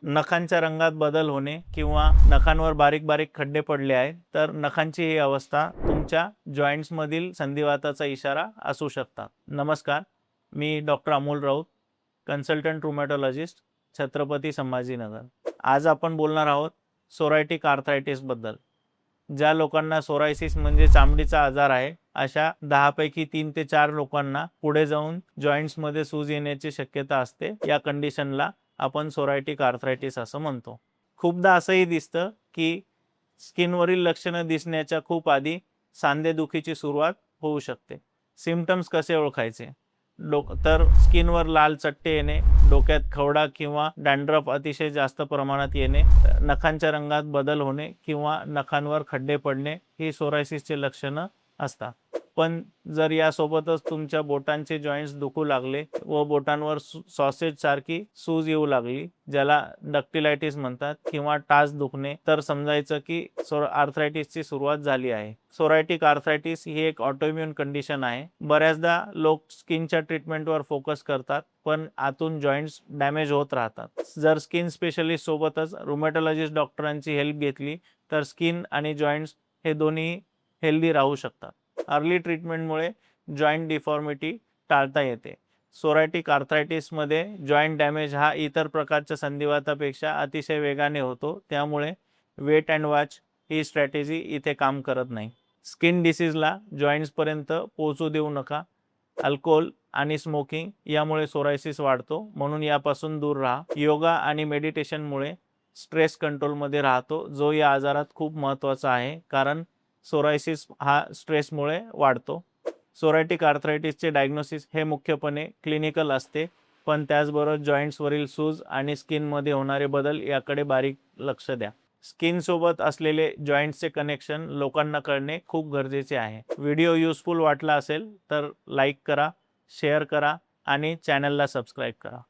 नखांच्या रंगात बदल होणे किंवा नखांवर बारीक बारीक खड्डे पडले आहेत तर नखांची ही अवस्था तुमच्या जॉईंट्समधील संधिवाताचा इशारा असू शकतात। नमस्कार, मी डॉक्टर अमोल राऊत, कन्सल्टंट रुमॅटॉलॉजिस्ट, छत्रपती संभाजीनगर। आज आपण बोलणार आहोत सोरायटिक आर्थरायटिस बद्दल। ज्या लोकांना सोरायसिस म्हणजे चामडीचा आजार आहे अशा 10 पैकी 3 ते 4 लोकांना पुढे जाऊन जॉईंट्समध्ये सूज येण्याची शक्यता असते। या कंडिशनला आपण सोरायटिक आर्थरायटिस असं म्हणतो। खूपदा असंही दिसतं की स्किनवरील लक्षणं दिसण्याच्या खूप आधी सांधेदुखीची सुरुवात होऊ शकते। सिम्पटम्स कसे ओळखायचे? तर स्किनवर लाल चट्टे येणे, डोक्यात खवडा किंवा डॅन्ड्रफ अतिशय जास्त प्रमाणात येणे, नखांच्या रंगात बदल होणे किंवा नखांवर खड्डे पडणे ही सोरायसिसचे लक्षणं असतात। पण जर यासोबतच तुमच्या बोटांचे जॉईंट्स दुखू लागले व बोटांवर सॉसेज सारखी सूज येऊ लागली, ज्याला डक्टिलायटिस म्हणतात, किंवा टाच दुखणे, तर समजायचं की आर्थरायटिसची सुरुवात झाली आहे। सोरायटिक आर्थरायटिस ही एक ऑटोइम्यून कंडिशन आहे। बऱ्याचदा लोक स्किनच्या ट्रीटमेंटवर फोकस करतात पण आतून जॉईंट्स डॅमेज होत राहतात। जर स्किन स्पेशलिस्ट सोबतच रुमॅटॉलॉजिस्ट डॉक्टरांची हेल्प घेतली तर स्किन आणि जॉईंट्स हे दोन्ही हेल्दी राहू शकतात। अर्ली ट्रीटमेंटमुळे जॉईंट डिफॉर्मिटी टाळता येते। सोरायटिक आर्थरायटिसमध्ये जॉईंट डॅमेज हा इतर प्रकारच्या संधिवातापेक्षा अतिशय वेगाने होतो, त्यामुळे वेट अँड वॉच ही स्ट्रॅटेजी इथे काम करत नाही। स्किन डिसीजला जॉईंट्सपर्यंत पोहोचू देऊ नका। अल्कोहोल आणि स्मोकिंग यामुळे सोरायसिस वाढतो, म्हणून यापासून दूर राहा। योगा आणि मेडिटेशनमुळे स्ट्रेस कंट्रोलमध्ये राहतो, जो या आजारात खूप महत्त्वाचा आहे, कारण सोरायसिस हा स्ट्रेसमुळे वाढतो। सोरायटिक आर्थरायटिसचे डायग्नोसिस हे मुख्यपणे क्लिनिकल असते, पण त्याचबरोबर जॉईंट्सवरील सूज आणि स्किनमध्ये होणारे बदल याकडे बारीक लक्ष द्या। स्किनसोबत असलेले जॉईंट्सचे कनेक्शन लोकांना कळणे खूप गरजेचे आहे। व्हिडिओ युजफुल वाटला असेल तर लाईक करा, शेअर करा आणि चॅनलला सबस्क्राईब करा।